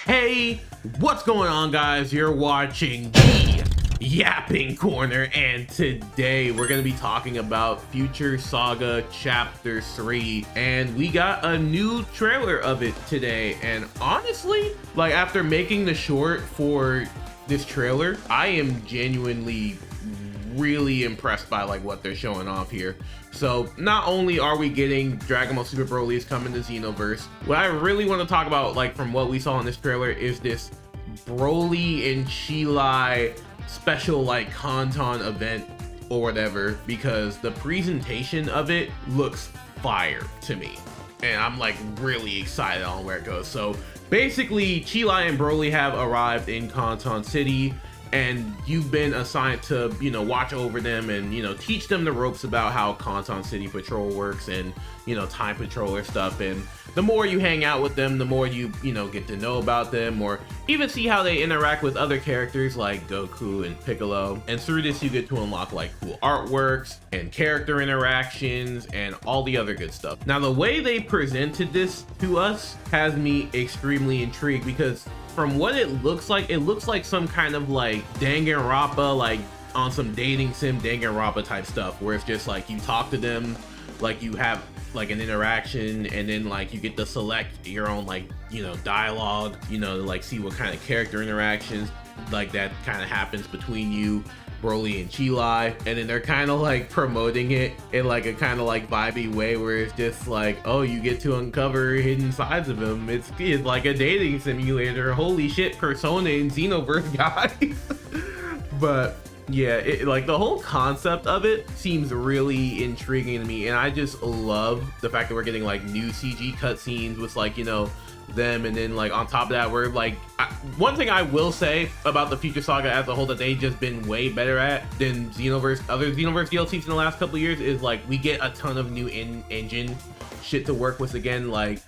Hey, what's going on, guys? You're watching the Yapping Corner, and today we're going to be talking about Future Saga Chapter 3, and we got a new trailer of it today. And honestly, like, after making the short for this trailer, I am genuinely really impressed by like what they're showing off here. So not only are we getting Dragon Ball Super Broly is coming to Xenoverse, what I really want to talk about, like from what we saw in this trailer, is this Broly and Cheelai special like content event or whatever, because the presentation of it looks fire to me and I'm like really excited on where it goes. So basically, Cheelai and Broly have arrived in Canton City, and you've been assigned to, you know, watch over them and, you know, teach them the ropes about how Canton City Patrol works and, you know, time patroller stuff. And the more you hang out with them, the more you know, get to know about them, or even see how they interact with other characters like Goku and Piccolo. And through this, you get to unlock like cool artworks and character interactions and all the other good stuff. Now, the way they presented this to us has me extremely intrigued, because from what it looks like some kind of like Danganronpa, like on some dating sim Danganronpa type stuff, where it's just like you talk to them, like you have like an interaction, and then like you get to select your own like, you know, dialogue, you know, to like see what kind of character interactions like that kind of happens between you, Broly and Cheelai. And then they're kind of like promoting it in like a kind of like vibey way, where it's just like, oh, you get to uncover hidden sides of him. It's like a dating simulator. Holy shit, Persona in Xenoverse, guys. But yeah, like the whole concept of it seems really intriguing to me, and I just love the fact that we're getting like new CG cutscenes with like, you know, them. And then like on top of that, we're like, one thing I will say about the Future Saga as a whole that they've just been way better at than other Xenoverse DLCs in the last couple of years is like we get a ton of new engine shit to work with again. Like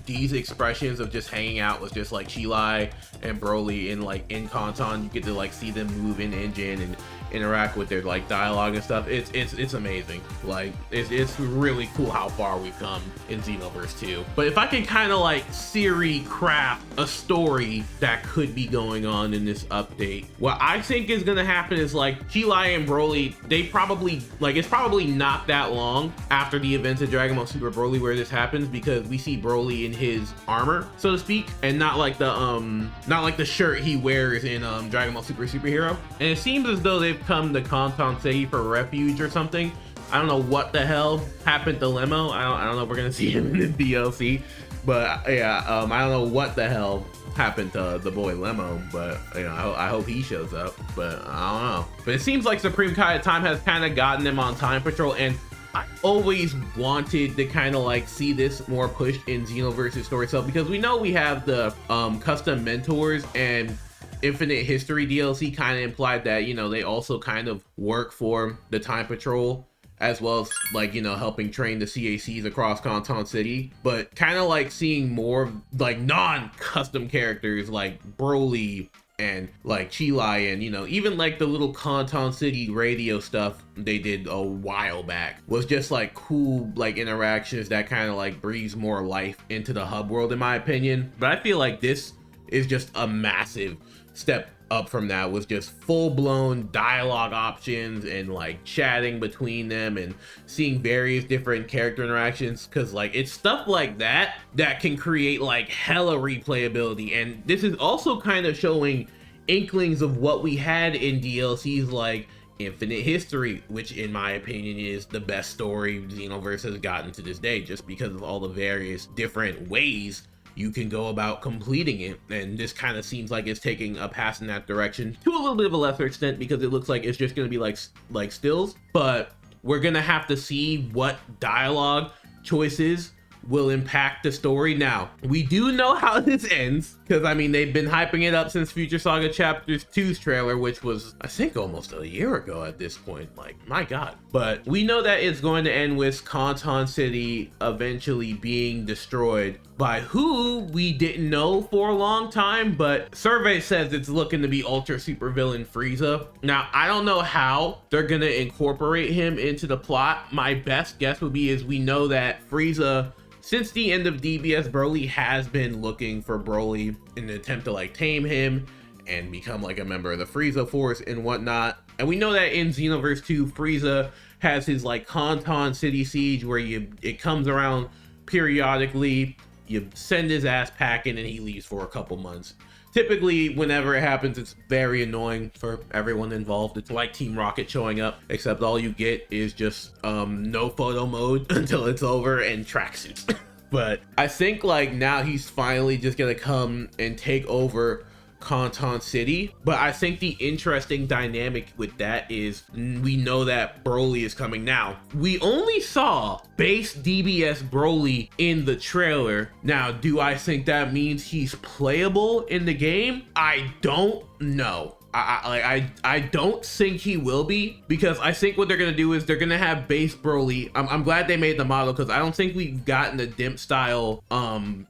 these expressions of just hanging out with just like Cheelai and Broly in like in Canton, you get to like see them move in engine and interact with their like dialogue and stuff. It's amazing. Like it's really cool how far we've come in Xenoverse 2. But if I can kind of like Siri craft a story that could be going on in this update, what I think is gonna happen is like Cheelai and Broly, they probably like, it's probably not that long after the events of Dragon Ball Super Broly where this happens, because we see Broly in his armor, so to speak, and not like the shirt he wears in Dragon Ball Superhero. And it seems as though they've come to Canton City for refuge or something. I don't know what the hell happened to Lemo. I don't know if we're gonna see him in the DLC, but yeah, I don't know what the hell happened to the boy Lemo, but you know, I hope he shows up, but I don't know. But it seems like Supreme Time has kind of gotten them on time patrol, and I always wanted to kind of like see this more pushed in Xenoverse's story itself, because we know we have the custom mentors, and Infinite History DLC kind of implied that, you know, they also kind of work for the Time Patrol, as well as like, you know, helping train the CACs across Canton City. But kind of like seeing more like non-custom characters like Broly and like Cheelai, and, you know, even like the little Canton City radio stuff they did a while back was just like cool like interactions that kind of like breathes more life into the hub world, in my opinion. But I feel like this is just a massive step up from that, with just full-blown dialogue options and like chatting between them and seeing various different character interactions, because like it's stuff like that that can create like hella replayability. And this is also kind of showing inklings of what we had in DLCs like Infinite History, which in my opinion is the best story Xenoverse has gotten to this day, just because of all the various different ways you can go about completing it. And this kind of seems like it's taking a pass in that direction to a little bit of a lesser extent, because it looks like it's just going to be like stills. But we're gonna have to see what dialogue choices will impact the story. Now, we do know how this ends, because I mean, they've been hyping it up since Future Saga Chapter 2's trailer, which was, I think, almost a year ago at this point. Like, my god. But we know that it's going to end with Canton City eventually being destroyed by who we didn't know for a long time, but survey says it's looking to be ultra supervillain Frieza. Now, I don't know how they're gonna incorporate him into the plot. My best guess would be is we know that Frieza since the end of DBS, Broly has been looking for Broly in an attempt to like tame him and become like a member of the Frieza force and whatnot. And we know that in Xenoverse 2, Frieza has his like Kanton City Siege where it comes around periodically, you send his ass packing and he leaves for a couple months. Typically, whenever it happens, it's very annoying for everyone involved. It's like Team Rocket showing up, except all you get is just no photo mode until it's over and tracksuits. But I think like now he's finally just gonna come and take over Kanton City. But I think the interesting dynamic with that is we know that Broly is coming. Now, we only saw base DBS Broly in the trailer. Now, do I think that means he's playable in the game? I don't know. I don't think he will be, because I think what they're gonna do is they're gonna have base Broly. I'm glad they made the model, because I don't think we've gotten a DIMP style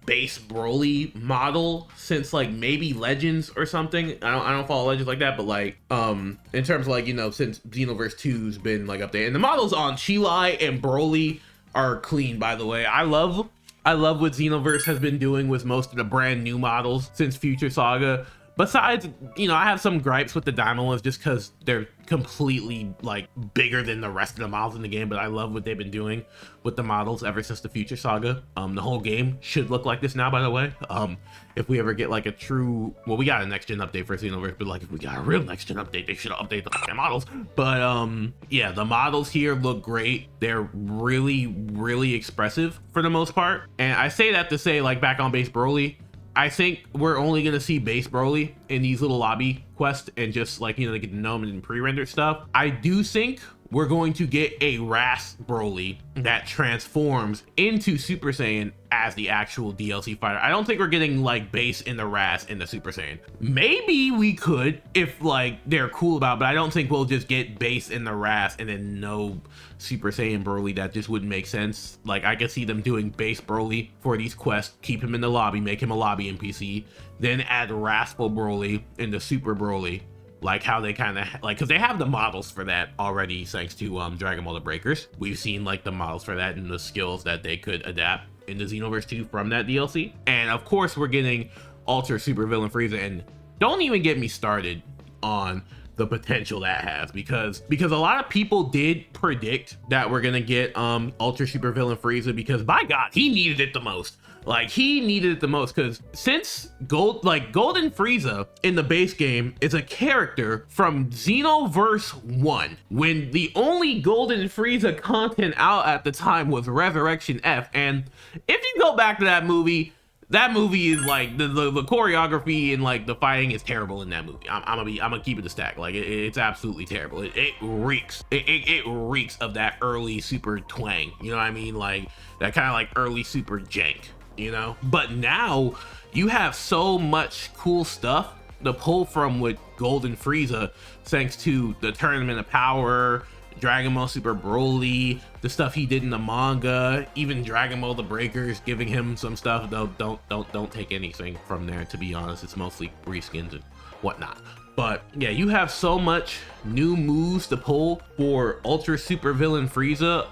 base Broly model since like maybe Legends or something. I don't follow Legends like that, but like in terms of like, you know, since Xenoverse 2's been like up there, and the models on Cheelai and Broly are clean, by the way. I love what Xenoverse has been doing with most of the brand new models since Future Saga. Besides, you know, I have some gripes with the Daima ones just because they're completely like bigger than the rest of the models in the game, but I love what they've been doing with the models ever since the Future Saga. The whole game should look like this now, by the way. If we ever get like a true, well, we got a next gen update for Xenoverse, but like if we got a real next gen update, they should update the fucking models. But yeah, the models here look great. They're really expressive for the most part. And I say that to say, like, back on base Broly, I think we're only going to see base Broly in these little lobby quests and just like, you know, they get to know him and pre-rendered stuff. I do think we're going to get a Wrath Broly that transforms into Super Saiyan as the actual DLC fighter. I don't think we're getting like base in the Wrath in the Super Saiyan. Maybe we could if like they're cool about it, but I don't think we'll just get base in the Wrath and then no Super Saiyan Broly. That just wouldn't make sense. Like, I could see them doing base Broly for these quests, keep him in the lobby, make him a lobby NPC, then add wrathful Broly into Super Broly, like how they kind of like, because they have the models for that already thanks to Dragon Ball the Breakers. We've seen like the models for that and the skills that they could adapt into Xenoverse 2 from that DLC. And of course we're getting Ultra Supervillain Frieza, and don't even get me started on the potential that has, because a lot of people did predict that we're gonna get Ultra Supervillain Frieza, because by God, he needed it the most. Like, he needed it the most, because since Golden Frieza in the base game is a character from Xenoverse 1, when the only Golden Frieza content out at the time was Resurrection F. And if you go back to that movie is like the choreography and like the fighting is terrible in that movie. I'm gonna keep it a stack. Like, it's absolutely terrible. It reeks. It reeks of that early Super twang. You know what I mean? Like that kind of like early Super jank, you know? But now you have so much cool stuff to pull from with Golden Frieza, thanks to the Tournament of Power, Dragon Ball Super Broly, the stuff he did in the manga, even Dragon Ball the Breakers giving him some stuff. Though don't take anything from there, to be honest. It's mostly reskins and whatnot. But yeah, you have so much new moves to pull for Ultra Super Villain Frieza.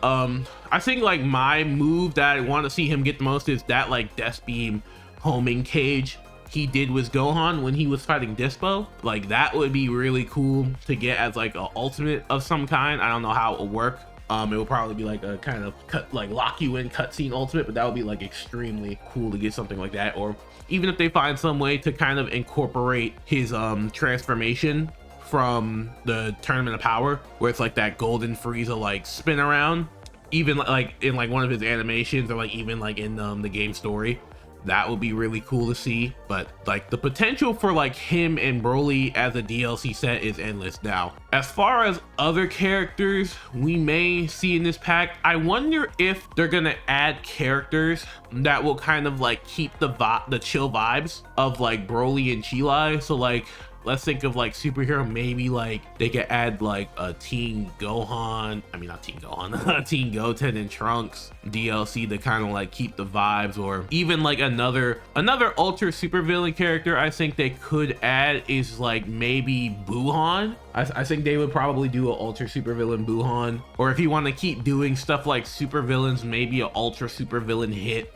I think like my move that I want to see him get the most is that like Death Beam homing cage he did with Gohan when he was fighting Dispo. Like, that would be really cool to get as like an ultimate of some kind. I don't know how it will work. It will probably be like a kind of lock you in cutscene ultimate, but that would be like extremely cool to get something like that. Or even if they find some way to kind of incorporate his transformation from the Tournament of Power, where it's like that Golden Frieza like spin around, even like in like one of his animations, or like even like in the game story. That would be really cool to see. But like the potential for like him and Broly as a DLC set is endless. Now, as far as other characters we may see in this pack, I wonder if they're gonna add characters that will kind of like keep the chill vibes of like Broly and Cheelai. So like, let's think of like superhero, maybe like they could add like a Teen Gohan, I mean not Teen Gohan, Teen Goten and Trunks DLC to kind of like keep the vibes. Or even like another ultra super villain character I think they could add is like maybe Buhan. I think they would probably do an ultra super villain Buhan. Or if you want to keep doing stuff like super villains, maybe an ultra super villain Hit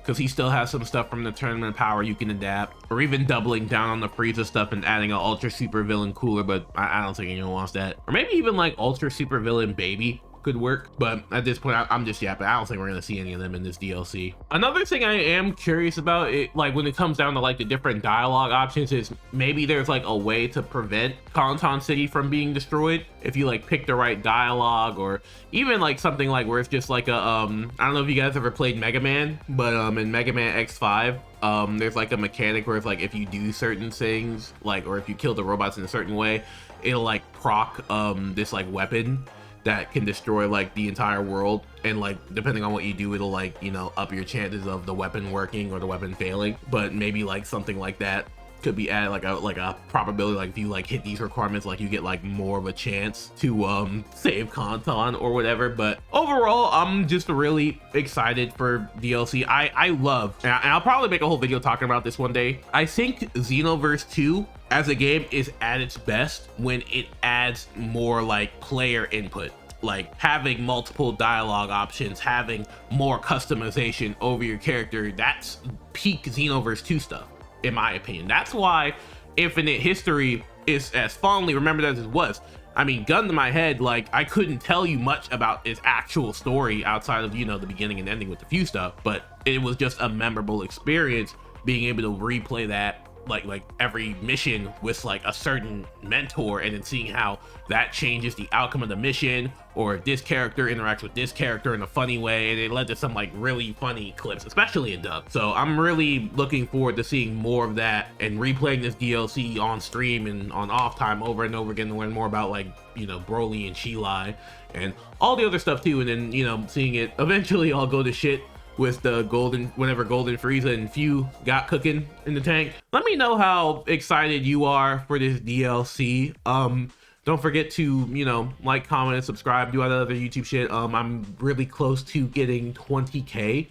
because he still has some stuff from the tournament power you can adapt, or even doubling down on the Frieza stuff and adding an ultra super villain cooler, but I don't think anyone wants that. Or maybe even like ultra super villain baby could work, but at this point I'm just yapping. I don't think we're gonna see any of them in this DLC. Another thing I am curious about, it like when it comes down to like the different dialogue options, is maybe there's like a way to prevent Conton City from being destroyed if you like pick the right dialogue, or even like something like where it's just like a I don't know if you guys ever played Mega Man, but in Mega Man X5 there's like a mechanic where it's like if you do certain things, like, or if you kill the robots in a certain way, it'll like proc this like weapon that can destroy like the entire world, and like depending on what you do, it'll like, you know, up your chances of the weapon working or the weapon failing. But maybe like something like that could be added, like a probability, like if you like hit these requirements, like you get like more of a chance to save Conton or whatever. But overall, I'm just really excited for DLC. I love, and I'll probably make a whole video talking about this one day, I think Xenoverse 2 as a game is at its best when it adds more like player input, like having multiple dialogue options, having more customization over your character. That's peak Xenoverse 2 stuff, in my opinion. That's why Infinite History is as fondly remembered as it was. I mean, gun to my head, like I couldn't tell you much about its actual story outside of, you know, the beginning and ending with the few stuff, but it was just a memorable experience being able to replay that like every mission with like a certain mentor, and then seeing how that changes the outcome of the mission, or this character interacts with this character in a funny way, and it led to some like really funny clips, especially in dub. So I'm really looking forward to seeing more of that and replaying this DLC on stream and on off time over and over again to learn more about, like, you know, Broly and Cheelai and all the other stuff too, and then, you know, seeing it eventually all go to shit with the whenever Golden Frieza and Few got cooking in the tank. Let me know how excited you are for this DLC. Don't forget to, you know, like, comment, and subscribe, do all that other YouTube shit. I'm really close to getting 20K.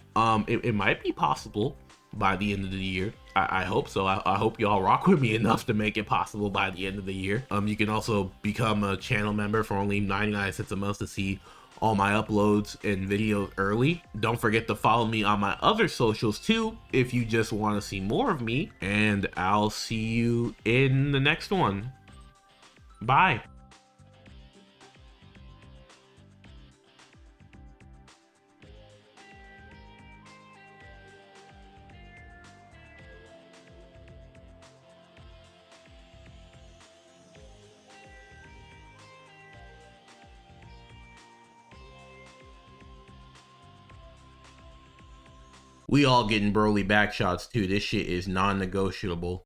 It might be possible by the end of the year. I hope so. I hope y'all rock with me enough to make it possible by the end of the year. You can also become a channel member for only 99 cents a month to see all my uploads and videos early. Don't forget to follow me on my other socials too if you just want to see more of me, and I'll see you in the next one. Bye. We all getting Broly back shots too. This shit is non-negotiable.